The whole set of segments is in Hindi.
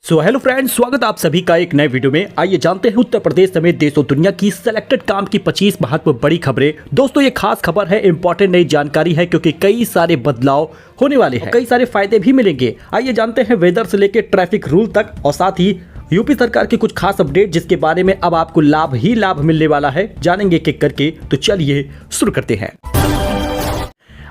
हेलो फ्रेंड्स, स्वागत आप सभी का एक नए वीडियो में। आइए जानते हैं उत्तर प्रदेश समेत देश और दुनिया की सिलेक्टेड काम की 25 महत्वपूर्ण बड़ी खबरें। दोस्तों, ये खास खबर है, इंपॉर्टेंट नई जानकारी है क्योंकि कई सारे बदलाव होने वाले हैं, कई सारे फायदे भी मिलेंगे। आइए जानते हैं वेदर से लेकर ट्रैफिक रूल तक और साथ ही यूपी सरकार की कुछ खास अपडेट जिसके बारे में अब आपको लाभ ही लाभ मिलने वाला है, जानेंगे एक एक करके। तो चलिए शुरू करते हैं।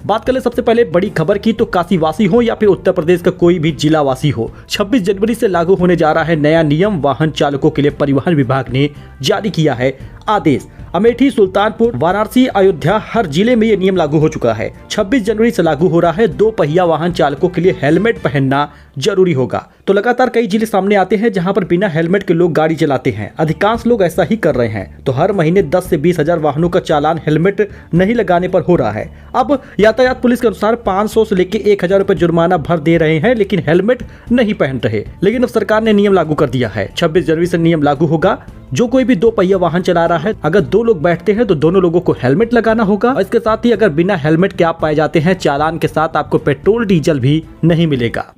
बात करें सबसे पहले बड़ी खबर की, तो काशी वासी हो या फिर उत्तर प्रदेश का कोई भी जिला वासी हो, 26 जनवरी से लागू होने जा रहा है नया नियम। वाहन चालकों के लिए परिवहन विभाग ने जारी किया है आदेश। अमेठी, सुल्तानपुर, वाराणसी, अयोध्या, हर जिले में ये नियम लागू हो चुका है। 26 जनवरी से लागू हो रहा है। 2 पहिया वाहन चालकों के लिए हेलमेट पहनना जरूरी होगा। तो लगातार कई जिले सामने आते हैं जहां पर बिना हेलमेट के लोग गाड़ी चलाते हैं। अधिकांश लोग ऐसा ही कर रहे हैं। तो हर महीने 10 से 20 हजार वाहनों का चालान हेलमेट नहीं लगाने पर हो रहा है। अब यातायात पुलिस के अनुसार 500 से लेकर 1000 रुपए जुर्माना भर दे रहे हैं, लेकिन हेलमेट नहीं पहन रहे। लेकिन अब सरकार ने नियम लागू कर दिया है। 26 जनवरी से नियम लागू होगा। जो कोई भी 2 पहिया वाहन चला रहा है, अगर 2 लोग बैठते हैं तो दोनों लोगों को हेलमेट लगाना होगा। और इसके साथ ही अगर बिना हेलमेट के आप पाए जाते हैं, चालान के साथ आपको पेट्रोल डीजल भी नहीं मिलेगा।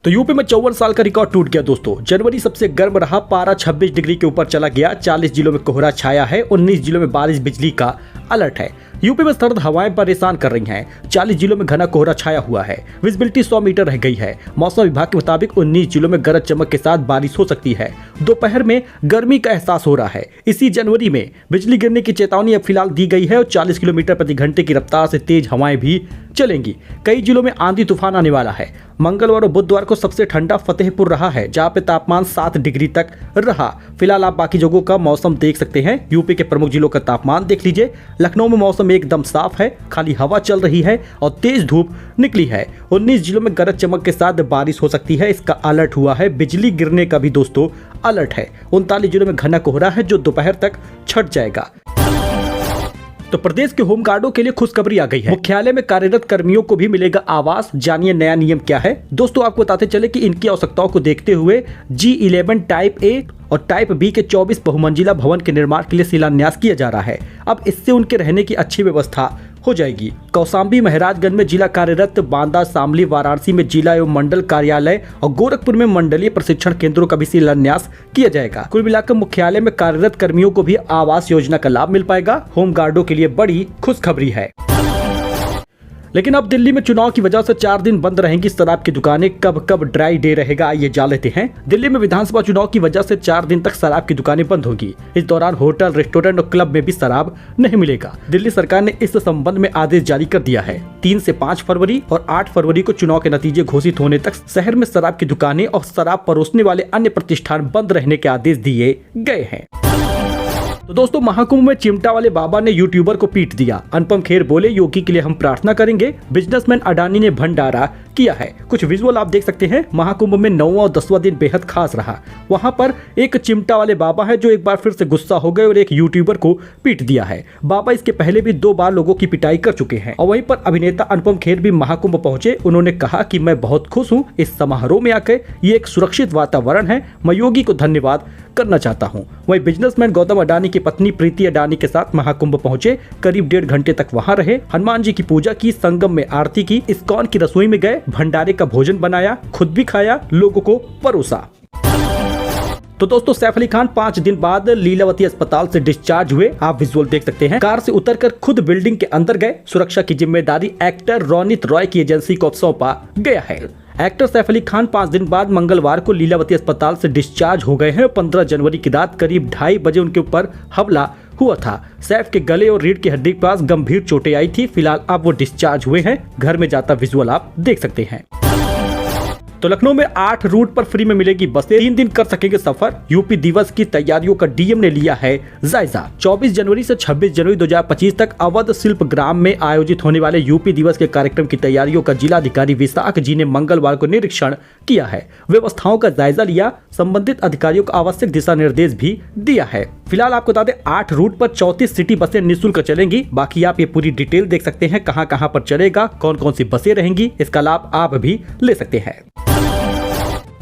तो यूपी में 54 साल का रिकॉर्ड टूट गया दोस्तों। जनवरी सबसे गर्म रहा, पारा 26 डिग्री के ऊपर चला गया। 40 जिलों में कोहरा छाया है। 19 जिलों में बारिश बिजली का अलर्ट है। यूपी में सर्द हवाएं परेशान कर रही हैं। 40 जिलों में घना कोहरा छाया हुआ है। विजिबिलिटी 100 मीटर रह गई है। मौसम विभाग के मुताबिक 19 जिलों में गरज चमक के साथ बारिश हो सकती है। दोपहर में गर्मी का एहसास हो रहा है। इसी जनवरी में बिजली गिरने की चेतावनी अब फिलहाल दी गई है और 40 किलोमीटर प्रति घंटे की रफ्तार से तेज हवाएं भी चलेंगी। कई जिलों में आंधी तूफान आने वाला है। मंगलवार और बुधवार को सबसे ठंडा फतेहपुर रहा है, जहां पे तापमान 7 डिग्री तक रहा। फिलहाल आप बाकी जगहों का मौसम देख सकते हैं। यूपी के प्रमुख जिलों का तापमान देख लीजिए। लखनऊ में मौसम एकदम साफ है, खाली हवा चल रही है और तेज धूप निकली है। 19 जिलों में गरज चमक के साथ बारिश हो सकती है, इसका अलर्ट हुआ है। बिजली गिरने का भी दोस्तों अलर्ट है। 39 जिलों में घना कोहरा है जो दोपहर तक छट जाएगा। तो प्रदेश के होमगार्डों के लिए खुशखबरी आ गई है। मुख्यालय में कार्यरत कर्मियों को भी मिलेगा आवास। जानिए नया नियम क्या है। दोस्तों, आपको बताते चले कि इनकी आवश्यकताओं को देखते हुए G11 टाइप ए और टाइप बी के 24 बहुमंजिला भवन के निर्माण के लिए शिलान्यास किया जा रहा है। अब इससे उनके रहने की अच्छी व्यवस्था हो जाएगी। कौशाम्बी, महाराजगंज में जिला कार्यरत, बांदा, शामली, वाराणसी में जिला एवं मंडल कार्यालय और गोरखपुर में मंडलीय प्रशिक्षण केंद्रों का भी शिलान्यास किया जाएगा। कुल मिलाकर मुख्यालय में कार्यरत कर्मियों को भी आवास योजना का लाभ मिल पाएगा। होमगार्डों के लिए बड़ी खुशखबरी है। लेकिन अब दिल्ली में चुनाव की वजह से 4 दिन बंद रहेंगी शराब की दुकानें। कब कब ड्राई डे रहेगा, आइए जान लेते हैं। दिल्ली में विधानसभा चुनाव की वजह से 4 दिन तक शराब की दुकानें बंद होगी। इस दौरान होटल, रेस्टोरेंट और क्लब में भी शराब नहीं मिलेगा। दिल्ली सरकार ने इस संबंध में आदेश जारी कर दिया है। 3 से 5 फरवरी और 8 फरवरी को चुनाव के नतीजे घोषित होने तक शहर में शराब की दुकानें और शराब परोसने वाले अन्य प्रतिष्ठान बंद रहने के आदेश दिए गए हैं। तो दोस्तों, महाकुंभ में चिमटा वाले बाबा ने यूट्यूबर को पीट दिया। अनुपम खेर बोले, योगी के लिए हम प्रार्थना करेंगे। बिजनेसमैन अडानी ने भंडारा किया है। कुछ विजुअल आप देख सकते हैं। महाकुंभ में 9वां और 10वां दिन बेहद खास रहा। वहां पर एक चिमटा वाले बाबा है जो एक बार फिर से गुस्सा हो गए और एक यूट्यूबर को पीट दिया है। बाबा इसके पहले भी 2 बार लोगों की पिटाई कर चुके हैं। और वहीं पर अभिनेता अनुपम खेर भी महाकुंभ पहुंचे। उन्होंने कहा कि मैं बहुत खुश हूँ इस समारोह में आकर। ये एक सुरक्षित वातावरण है। मैं योगी को धन्यवाद करना चाहता हूं। वहीं बिजनेसमैन गौतम अडानी की पत्नी प्रीति अडानी के साथ महाकुंभ पहुंचे। करीब 1.5 घंटे तक वहां रहे। हनुमान जी की पूजा की, संगम में आरती की, इस्कॉन की रसोई में गए, भंडारे का भोजन बनाया, खुद भी खाया, लोगों को परोसा। तो दोस्तों, सैफ अली खान 5 दिन बाद लीलावती अस्पताल से डिस्चार्ज हुए। आप विजुअल देख सकते हैं। कार से उतरकर खुद बिल्डिंग के अंदर गए। सुरक्षा की जिम्मेदारी एक्टर रोनित रॉय की एजेंसी को सौंपा गया है। एक्टर सैफ अली खान 5 दिन बाद मंगलवार को लीलावती अस्पताल से डिस्चार्ज हो गए हैं। 15 जनवरी की रात करीब 2:30 बजे उनके ऊपर हमला हुआ था। सैफ के गले और रीढ़ की हड्डी के पास गंभीर चोटें आई थी। फिलहाल अब वो डिस्चार्ज हुए हैं। घर में जाता विजुअल आप देख सकते हैं। तो लखनऊ में 8 रूट पर फ्री में मिलेगी बसें। 3 दिन कर सकेंगे सफर। यूपी दिवस की तैयारियों का डीएम ने लिया है जायजा। 24 जनवरी से 26 जनवरी 2025 तक अवध शिल्प ग्राम में आयोजित होने वाले यूपी दिवस के कार्यक्रम की तैयारियों का जिलाधिकारी विशाख जी ने मंगलवार को निरीक्षण किया है। व्यवस्थाओं का जायजा लिया। संबंधित अधिकारियों को आवश्यक दिशा निर्देश भी दिया है। फिलहाल आपको बता दें, 8 रूट पर 34 सिटी बसें निःशुल्क चलेंगी। बाकी आप ये पूरी डिटेल देख सकते हैं, कहां कहां पर चलेगा, कौन कौन सी बसें रहेंगी। इसका लाभ आप भी ले सकते हैं।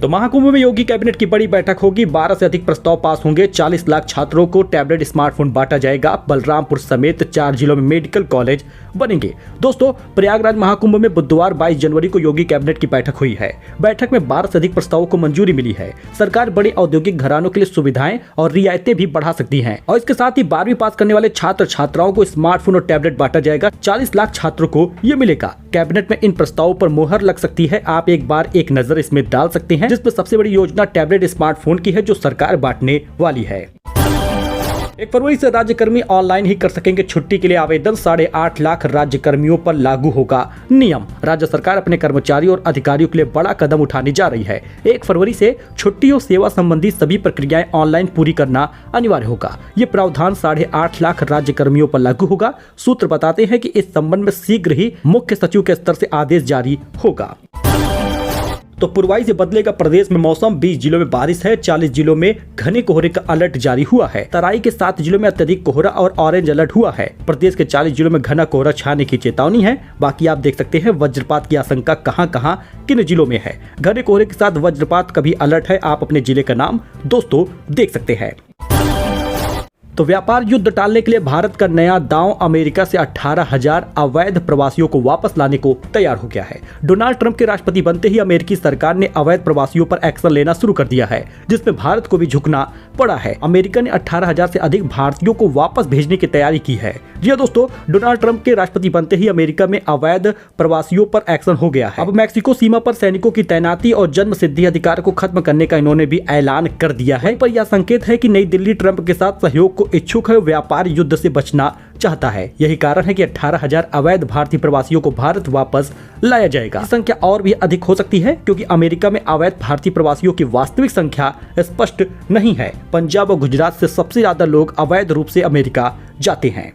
तो महाकुंभ में योगी कैबिनेट की बड़ी बैठक होगी। 12 से अधिक प्रस्ताव पास होंगे। 40 लाख छात्रों को टैबलेट स्मार्टफोन बांटा जाएगा। बलरामपुर समेत 4 जिलों में मेडिकल कॉलेज बनेंगे। दोस्तों, प्रयागराज महाकुंभ में बुधवार 22 जनवरी को योगी कैबिनेट की बैठक हुई है। बैठक में 12 से अधिक प्रस्तावों को मंजूरी मिली है। सरकार बड़े औद्योगिक घरानों के लिए सुविधाएं और रियायतें भी बढ़ा सकती है और इसके साथ ही 12वीं पास करने वाले छात्र छात्राओं को स्मार्टफोन और टैबलेट बांटा जाएगा। 40 लाख छात्रों को ये मिलेगा। कैबिनेट में इन प्रस्तावों पर मोहर लग सकती है। आप एक बार एक नजर इसमें डाल सकते हैं, जिसमें सबसे बड़ी योजना टैबलेट स्मार्टफोन की है जो सरकार बांटने वाली है। 1 फरवरी से राज्यकर्मी ऑनलाइन ही कर सकेंगे छुट्टी के लिए आवेदन। 8.5 लाख राज्यकर्मियों पर लागू होगा नियम। राज्य सरकार अपने कर्मचारियों और अधिकारियों के लिए बड़ा कदम उठाने जा रही है। 1 फरवरी से छुट्टी और सेवा संबंधी सभी प्रक्रियाएं ऑनलाइन पूरी करना अनिवार्य होगा। ये प्रावधान 8.5 लाख राज्यकर्मियों पर लागू होगा। सूत्र बताते हैं कि इस संबंध में शीघ्र ही मुख्य सचिव के स्तर से आदेश जारी होगा। तो पूर्वाई से बदलेगा प्रदेश में मौसम। 20 जिलों में बारिश है। 40 जिलों में घने कोहरे का अलर्ट जारी हुआ है। तराई के 7 जिलों में अत्यधिक कोहरा और ऑरेंज अलर्ट हुआ है। प्रदेश के 40 जिलों में घना कोहरा छाने की चेतावनी है। बाकी आप देख सकते हैं वज्रपात की आशंका कहां किन जिलों में है। घने कोहरे के साथ वज्रपात का भी अलर्ट है। आप अपने जिले का नाम दोस्तों देख सकते हैं। तो व्यापार युद्ध टालने के लिए भारत का नया दांव अमेरिका से 18,000 अवैध प्रवासियों को वापस लाने को तैयार हो गया है। डोनाल्ड ट्रंप के राष्ट्रपति बनते ही अमेरिकी सरकार ने अवैध प्रवासियों पर एक्शन लेना शुरू कर दिया है, जिसमें भारत को भी झुकना पड़ा है। अमेरिका ने 18,000 से अधिक भारतीयों को वापस भेजने की तैयारी की है। जी हाँ दोस्तों, डोनाल्ड ट्रंप के राष्ट्रपति बनते ही अमेरिका में अवैध प्रवासियों पर एक्शन हो गया है। अब मैक्सिको सीमा पर सैनिकों की तैनाती और जन्म सिद्धि अधिकार को खत्म करने का इन्होंने भी ऐलान कर दिया है। पर यह संकेत है कि नई दिल्ली ट्रंप के साथ सहयोग को इच्छुक है, व्यापार युद्ध से बचना चाहता है। यही कारण है कि 18,000 अवैध भारतीय प्रवासियों को भारत वापस लाया जाएगा। संख्या और भी अधिक हो सकती है क्योंकि अमेरिका में अवैध भारतीय प्रवासियों की वास्तविक संख्या स्पष्ट नहीं है। पंजाब और गुजरात से सबसे ज्यादा लोग अवैध रूप से अमेरिका जाते हैं।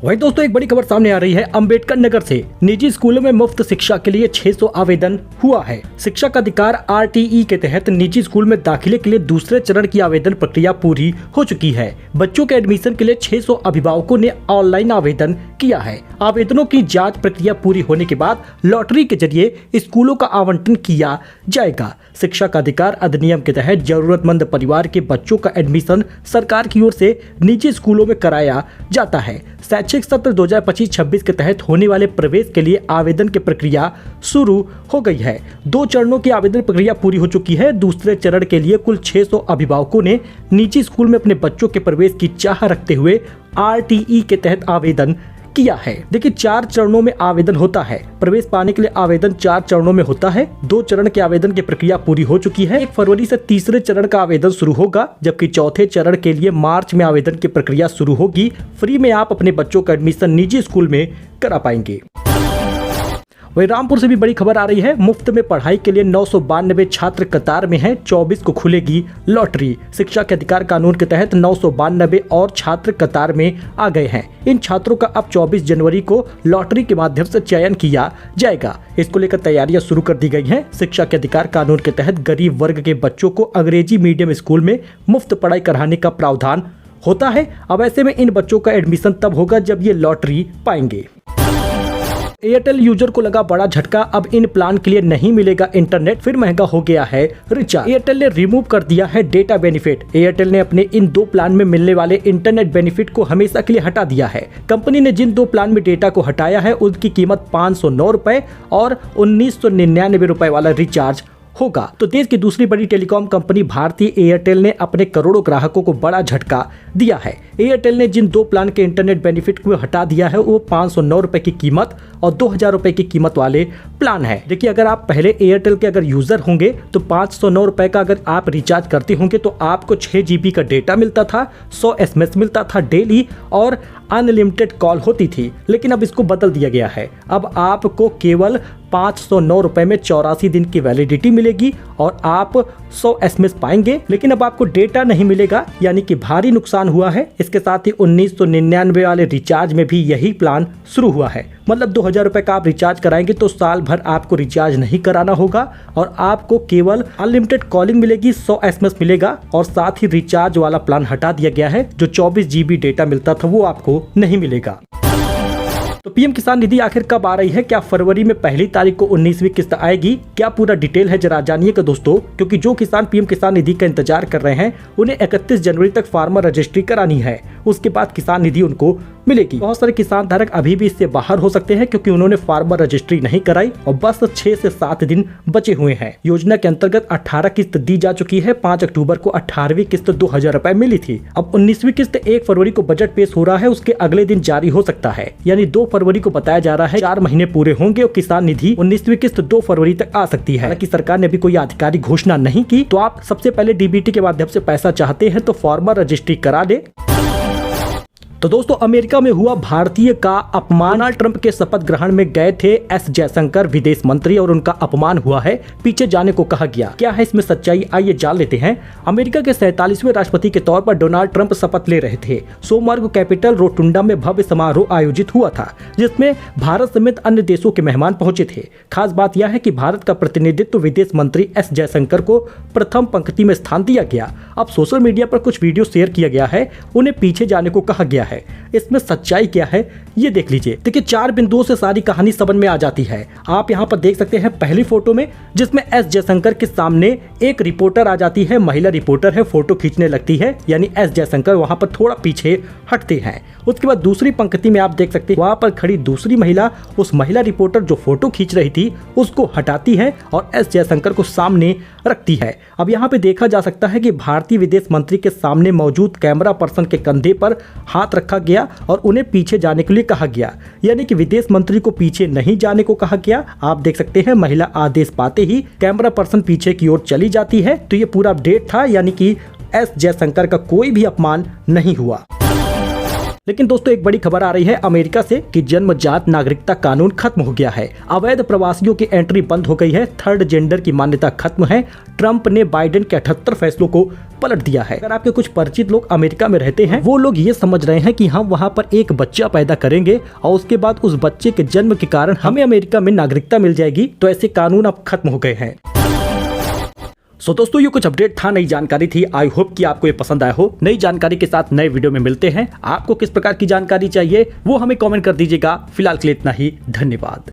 वही दोस्तों, एक बड़ी खबर सामने आ रही है अंबेडकर नगर से। निजी स्कूलों में मुफ्त शिक्षा के लिए 600 आवेदन हुआ है। शिक्षक अधिकार RTE के तहत निजी स्कूल में दाखिले के लिए दूसरे चरण की आवेदन प्रक्रिया पूरी हो चुकी है। बच्चों के एडमिशन के लिए 600 अभिभावकों ने ऑनलाइन आवेदन किया है। आवेदनों की जांच प्रक्रिया पूरी होने के बाद लॉटरी के जरिए स्कूलों का आवंटन किया जाएगा। शिक्षक अधिकार अधिनियम के तहत जरूरतमंद परिवार के बच्चों का एडमिशन सरकार की ओर से निजी स्कूलों में कराया जाता है। शैक्षिक सत्र 2025-26 के तहत होने वाले प्रवेश के लिए आवेदन की प्रक्रिया शुरू हो गई है। 2 चरणों की आवेदन प्रक्रिया पूरी हो चुकी है। दूसरे चरण के लिए कुल 600 अभिभावकों ने निजी स्कूल में अपने बच्चों के प्रवेश की चाह रखते हुए RTE के तहत आवेदन किया है। देखिए, 4 चरणों में आवेदन होता है। प्रवेश पाने के लिए आवेदन 4 चरणों में होता है। 2 चरण के आवेदन की प्रक्रिया पूरी हो चुकी है। 1 फरवरी से तीसरे चरण का आवेदन शुरू होगा, जबकि चौथे चरण के लिए मार्च में आवेदन की प्रक्रिया शुरू होगी। फ्री में आप अपने बच्चों का एडमिशन निजी स्कूल में करा पाएंगे। वही रामपुर से भी बड़ी खबर आ रही है। मुफ्त में पढ़ाई के लिए 992 छात्र कतार में हैं। 24 को खुलेगी लॉटरी। शिक्षा के अधिकार कानून के तहत 992 और छात्र कतार में आ गए हैं। इन छात्रों का अब 24 जनवरी को लॉटरी के माध्यम से चयन किया जाएगा। इसको लेकर तैयारियां शुरू कर दी गई हैं। शिक्षा के अधिकार कानून के तहत गरीब वर्ग के बच्चों को अंग्रेजी मीडियम स्कूल में मुफ्त पढ़ाई कराने का प्रावधान होता है। अब ऐसे में इन बच्चों का एडमिशन तब होगा जब ये लॉटरी पाएंगे। एयरटेल यूजर को लगा बड़ा झटका। अब इन प्लान के लिए नहीं मिलेगा इंटरनेट, फिर महंगा हो गया है रिचार्ज। एयरटेल ने रिमूव कर दिया है डेटा बेनिफिट। एयरटेल ने अपने इन 2 प्लान में मिलने वाले इंटरनेट बेनिफिट को हमेशा के लिए हटा दिया है। कंपनी ने जिन 2 प्लान में डेटा को हटाया है उनकी कीमत 509 रुपए और 1999 रुपए वाला रिचार्ज होगा। तो देश की दूसरी बड़ी टेलीकॉम कंपनी भारतीय एयरटेल ने अपने करोड़ों ग्राहकों को बड़ा झटका दिया है। एयरटेल ने जिन 2 प्लान के इंटरनेट बेनिफिट को हटा दिया है वो 509 रुपए की कीमत और 2000 रुपए की कीमत वाले प्लान है। देखिए, अगर आप पहले एयरटेल के अगर यूजर होंगे तो 509 रुपए का अगर आप रिचार्ज करते होंगे तो आपको 6 GB का डेटा मिलता था, 100 SMS मिलता था डेली और अनलिमिटेड कॉल होती थी। लेकिन अब इसको बदल दिया गया है। अब आपको केवल 509 रुपए में 84 दिन की वैलिडिटी मिलेगी और आप 100 SMS पाएंगे, लेकिन अब आपको डेटा नहीं मिलेगा, यानी कि भारी नुकसान हुआ है। इसके साथ ही 1999 वाले रिचार्ज में भी यही प्लान शुरू हुआ है। मतलब 2000 रुपए का आप रिचार्ज कराएंगे तो साल भर आपको रिचार्ज नहीं कराना होगा और आपको केवल अनलिमिटेड कॉलिंग मिलेगी, 100 SMS मिलेगा और साथ ही रिचार्ज वाला प्लान हटा दिया गया है। जो 24 GB डेटा मिलता था वो आपको नहीं मिलेगा। तो पीएम किसान निधि आखिर कब आ रही है? क्या फरवरी में पहली तारीख को 19वीं किस्त आएगी? क्या पूरा डिटेल है, जरा जानिएगा दोस्तों, क्योंकि जो किसान पीएम किसान निधि का इंतजार कर रहे हैं उन्हें 31 जनवरी तक फार्मर रजिस्ट्री करानी है। उसके बाद किसान निधि उनको मिलेगी। बहुत सारे किसान धारक अभी भी इससे बाहर हो सकते हैं क्योंकि उन्होंने फार्मर रजिस्ट्री नहीं कराई और बस 6 से 7 दिन बचे हुए हैं। योजना के अंतर्गत 18 किस्त दी जा चुकी है। 5 अक्टूबर को 18वीं किस्त 2000 रुपए मिली थी। अब 19वीं किस्त 1 फरवरी को बजट पेश हो रहा है, उसके अगले दिन जारी हो सकता है। यानी 2 फरवरी को बताया जा रहा है 4 महीने पूरे होंगे और किसान निधि 19वीं किस्त 2 फरवरी तक आ सकती है। हालांकि सरकार ने अभी कोई आधिकारिक घोषणा नहीं की। तो आप सबसे पहले डीबीटी के माध्यम से पैसा चाहते हैं तो फार्मर रजिस्ट्री करा दे। तो दोस्तों, अमेरिका में हुआ भारतीय का अपमान। डोनाल्ड ट्रंप के शपथ ग्रहण में गए थे एस जयशंकर विदेश मंत्री और उनका अपमान हुआ है, पीछे जाने को कहा गया। क्या है इसमें सच्चाई, आइए जान लेते हैं। अमेरिका के 47वें राष्ट्रपति के तौर पर डोनाल्ड ट्रंप शपथ ले रहे थे। सोमवार को कैपिटल रोटुंडा में भव्य समारोह आयोजित हुआ था, जिसमें भारत समेत अन्य देशों के मेहमान पहुंचे थे। खास बात यह है कि भारत का प्रतिनिधित्व विदेश मंत्री एस जयशंकर को प्रथम पंक्ति में स्थान दिया गया। अब सोशल मीडिया पर कुछ वीडियो शेयर किया गया है, उन्हें पीछे जाने को कहा गया है। इसमें सच्चाई क्या है ये देख लीजिए। देखिए, 4 बिंदुओं से सारी कहानी समझ में आ जाती है। आप यहाँ पर देख सकते हैं पहली फोटो में, जिसमें एस जयशंकर के सामने एक रिपोर्टर आ जाती है, महिला रिपोर्टर है, फोटो खींचने लगती है, यानी एस जयशंकर वहां पर थोड़ा पीछे हटते हैं। उसके बाद दूसरी पंक्ति में आप देख सकते हैं वहां पर खड़ी दूसरी महिला, उस महिला रिपोर्टर जो फोटो खींच रही थी उसको हटाती है और एस जयशंकर को सामने रखती है। अब यहाँ पे देखा जा सकता है कि भारतीय विदेश मंत्री के सामने मौजूद कैमरा पर्सन के कंधे पर हाथ रखा गया और उन्हें पीछे जाने के लिए कहा गया, यानी कि विदेश मंत्री को पीछे नहीं जाने को कहा गया। आप देख सकते हैं महिला आदेश पाते ही कैमरा पर्सन पीछे की ओर चली जाती है। तो ये पूरा अपडेट था, यानी कि एस जयशंकर का कोई भी अपमान नहीं हुआ। लेकिन दोस्तों, एक बड़ी खबर आ रही है अमेरिका से कि जन्मजात नागरिकता कानून खत्म हो गया है। अवैध प्रवासियों की एंट्री बंद हो गई है। थर्ड जेंडर की मान्यता खत्म है। ट्रंप ने बाइडेन के 78 फैसलों को पलट दिया है। अगर आपके कुछ परिचित लोग अमेरिका में रहते हैं, वो लोग ये समझ रहे हैं कि हम वहाँ पर एक बच्चा पैदा करेंगे और उसके बाद उस बच्चे के जन्म के कारण हमें अमेरिका में नागरिकता मिल जाएगी। तो ऐसे कानून अब खत्म हो गए हैं। सो दोस्तों, ये कुछ अपडेट था, नई जानकारी थी। आई होप कि आपको ये पसंद आया हो। नई जानकारी के साथ नए वीडियो में मिलते हैं। आपको किस प्रकार की जानकारी चाहिए वो हमें कमेंट कर दीजिएगा। फिलहाल के लिए इतना ही, धन्यवाद।